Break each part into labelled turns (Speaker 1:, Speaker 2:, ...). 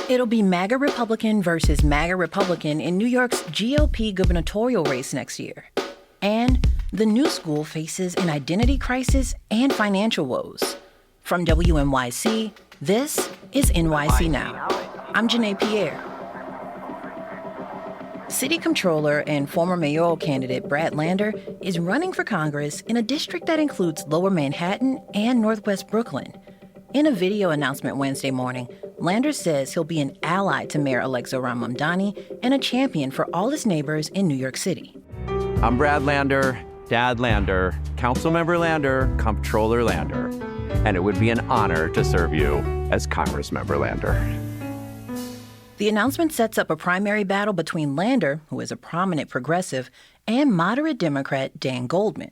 Speaker 1: It'll be MAGA Republican versus MAGA Republican in New York's GOP gubernatorial race next year. And the new school faces an identity crisis and financial woes. From WNYC, this is NYC Now. I'm Janae Pierre. City Comptroller and former mayoral candidate Brad Lander is running for Congress in a district that includes Lower Manhattan and Northwest Brooklyn. In a video announcement Wednesday morning, Lander says he'll be an ally to Mayor-elect Zohran Mamdani and a champion for all his neighbors in New York City.
Speaker 2: I'm Brad Lander, Dad Lander, Councilmember Lander, Comptroller Lander, and it would be an honor to serve you as Congressmember Lander.
Speaker 1: The announcement sets up a primary battle between Lander, who is a prominent progressive, and moderate Democrat Dan Goldman.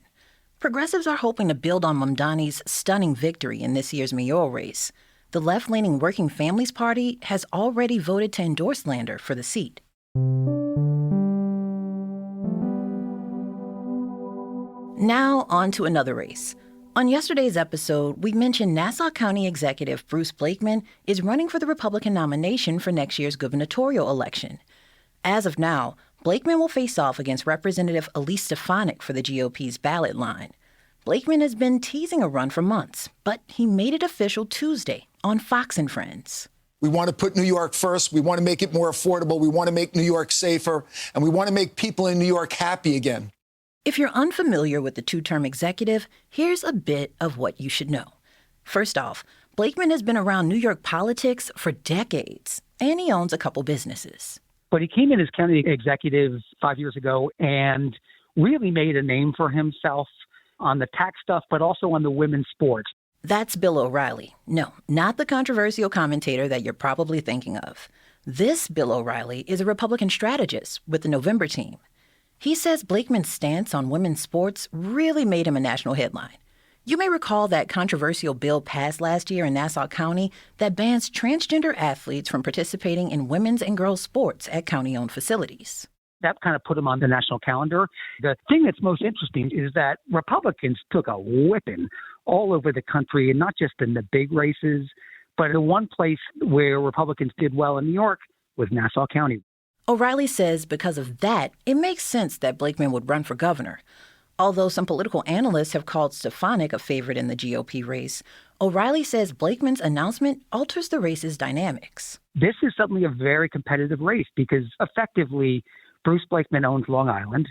Speaker 1: Progressives are hoping to build on Mamdani's stunning victory in this year's mayoral race. The left-leaning Working Families Party has already voted to endorse Lander for the seat. Now on to another race. On yesterday's episode, we mentioned Nassau County Executive Bruce Blakeman is running for the Republican nomination for next year's gubernatorial election. As of now, Blakeman will face off against Representative Elise Stefanik for the GOP's ballot line. Blakeman has been teasing a run for months, but he made it official Tuesday on Fox and Friends.
Speaker 3: We want to put New York first. We want to make it more affordable. We want to make New York safer. And we want to make people in New York happy again.
Speaker 1: If you're unfamiliar with the two-term executive, here's a bit of what you should know. First off, Blakeman has been around New York politics for decades, and he owns a couple businesses.
Speaker 4: But he came in as county executive 5 years ago and really made a name for himself on the tax stuff, but also on the women's sports.
Speaker 1: That's Bill O'Reilly. No, not the controversial commentator that you're probably thinking of. This Bill O'Reilly is a Republican strategist with the November team. He says Blakeman's stance on women's sports really made him a national headline. You may recall that controversial bill passed last year in Nassau County that bans transgender athletes from participating in women's and girls' sports at county-owned facilities.
Speaker 4: That kind of put him on the national calendar. The thing that's most interesting is that Republicans took a whipping all over the country, and not just in the big races, but the one place where Republicans did well in New York was Nassau County.
Speaker 1: O'Reilly says because of that, it makes sense that Blakeman would run for governor. Although some political analysts have called Stefanik a favorite in the GOP race, O'Reilly says Blakeman's announcement alters the race's dynamics.
Speaker 4: This is suddenly a very competitive race because effectively Bruce Blakeman owns Long Island,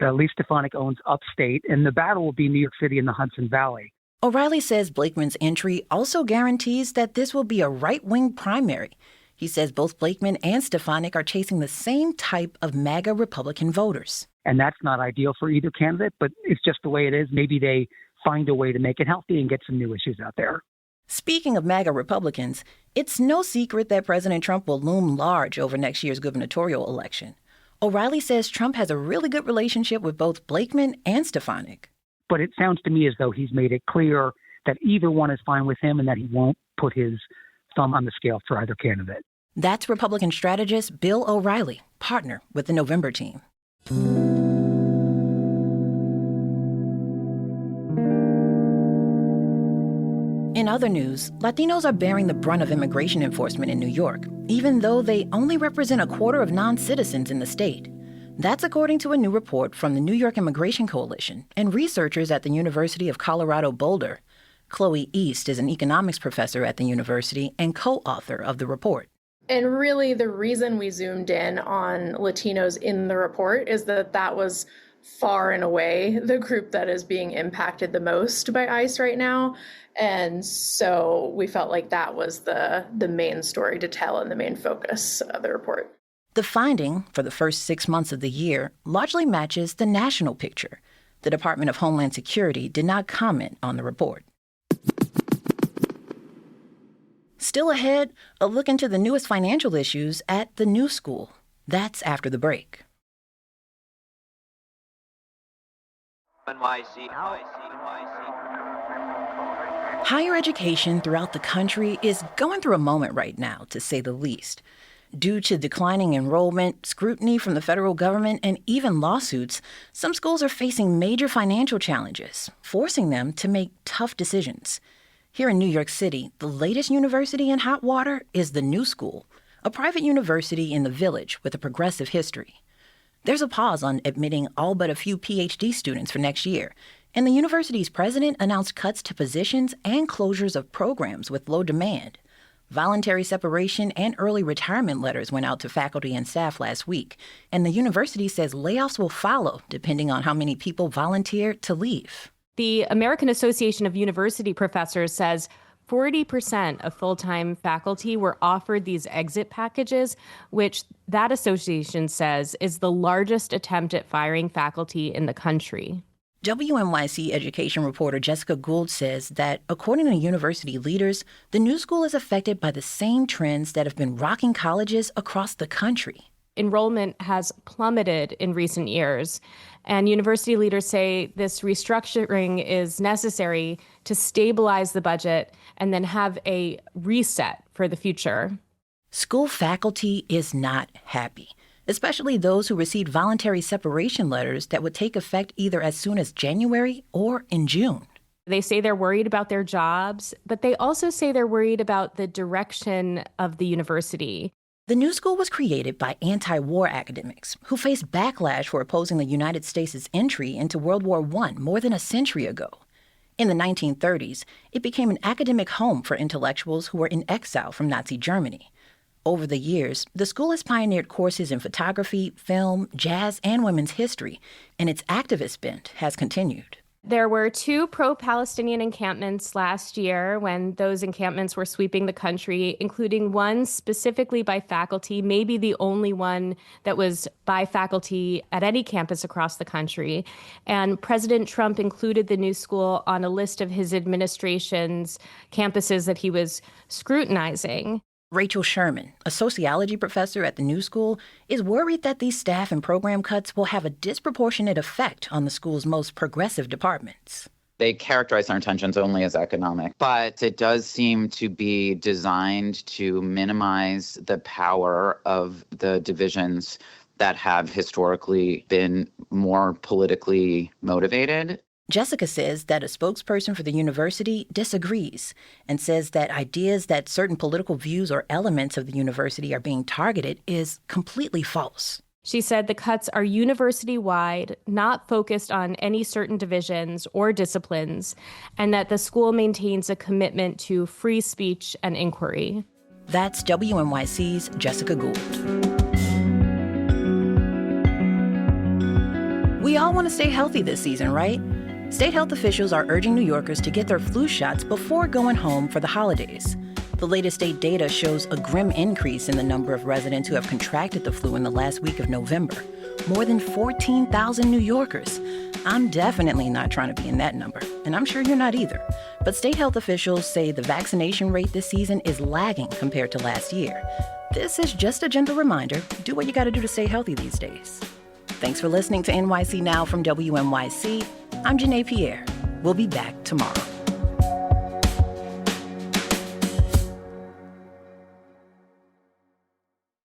Speaker 4: Elise Stefanik owns upstate, and the battle will be New York City and the Hudson Valley.
Speaker 1: O'Reilly says Blakeman's entry also guarantees that this will be a right-wing primary. He says both Blakeman and Stefanik are chasing the same type of MAGA Republican voters.
Speaker 4: And that's not ideal for either candidate, but it's just the way it is. Maybe they find a way to make it healthy and get some new issues out there.
Speaker 1: Speaking of MAGA Republicans, it's no secret that President Trump will loom large over next year's gubernatorial election. O'Reilly says Trump has a really good relationship with both Blakeman and Stefanik.
Speaker 4: But it sounds to me as though he's made it clear that either one is fine with him and that he won't put his thumb on the scale for either candidate.
Speaker 1: That's Republican strategist Bill O'Reilly, partner with the November team. In other news, Latinos are bearing the brunt of immigration enforcement in New York, even though they only represent a quarter of non-citizens in the state. That's according to a new report from the New York Immigration Coalition and researchers at the University of Colorado Boulder. Chloe East is an economics professor at the university and co-author of the report.
Speaker 5: And really, the reason we zoomed in on Latinos in the report is that that was far and away the group that is being impacted the most by ICE right now. And so we felt like that was the main story to tell and the main focus of the report.
Speaker 1: The finding for the first 6 months of the year largely matches the national picture. The Department of Homeland Security did not comment on the report. Still ahead, a look into the newest financial issues at the new school. That's after the break.
Speaker 6: WNYC.
Speaker 1: Higher education throughout the country is going through a moment right now, to say the least. Due to declining enrollment, scrutiny from the federal government, and even lawsuits, some schools are facing major financial challenges, forcing them to make tough decisions. Here in New York City, the latest university in hot water is the New School, a private university in the Village with a progressive history. There's a pause on admitting all but a few PhD students for next year, and the university's president announced cuts to positions and closures of programs with low demand. Voluntary separation and early retirement letters went out to faculty and staff last week, and the university says layoffs will follow depending on how many people volunteer to leave.
Speaker 6: The American Association of University Professors says 40% of full-time faculty were offered these exit packages, which that association says is the largest attempt at firing faculty in the country.
Speaker 1: WNYC education reporter Jessica Gould says that, according to university leaders, the new school is affected by the same trends that have been rocking colleges across the country.
Speaker 6: Enrollment has plummeted in recent years, and university leaders say this restructuring is necessary to stabilize the budget and then have a reset for the future.
Speaker 1: School faculty is not happy, especially those who received voluntary separation letters that would take effect either as soon as January or in June.
Speaker 6: They say they're worried about their jobs, but they also say they're worried about the direction of the university.
Speaker 1: The new school was created by anti-war academics who faced backlash for opposing the United States' entry into World War I more than a century ago. In the 1930s, it became an academic home for intellectuals who were in exile from Nazi Germany. Over the years, the school has pioneered courses in photography, film, jazz, and women's history, and its activist bent has continued.
Speaker 6: There were 2 pro-Palestinian encampments last year when those encampments were sweeping the country, including one specifically by faculty, maybe the only one that was by faculty at any campus across the country. And President Trump included the new school on a list of his administration's campuses that he was scrutinizing.
Speaker 1: Rachel Sherman, a sociology professor at the new school, is worried that these staff and program cuts will have a disproportionate effect on the school's most progressive departments.
Speaker 7: They characterize their intentions only as economic, but it does seem to be designed to minimize the power of the divisions that have historically been more politically motivated.
Speaker 1: Jessica says that a spokesperson for the university disagrees and says that ideas that certain political views or elements of the university are being targeted is completely false.
Speaker 6: She said the cuts are university-wide, not focused on any certain divisions or disciplines, and that the school maintains a commitment to free speech and inquiry.
Speaker 1: That's WNYC's Jessica Gould. We all want to stay healthy this season, right? State health officials are urging New Yorkers to get their flu shots before going home for the holidays. The latest state data shows a grim increase in the number of residents who have contracted the flu in the last week of November. More than 14,000 New Yorkers. I'm definitely not trying to be in that number, and I'm sure you're not either. But state health officials say the vaccination rate this season is lagging compared to last year. This is just a gentle reminder. Do what you got to do to stay healthy these days. Thanks for listening to NYC Now from WNYC. I'm Janae Pierre. We'll be back tomorrow.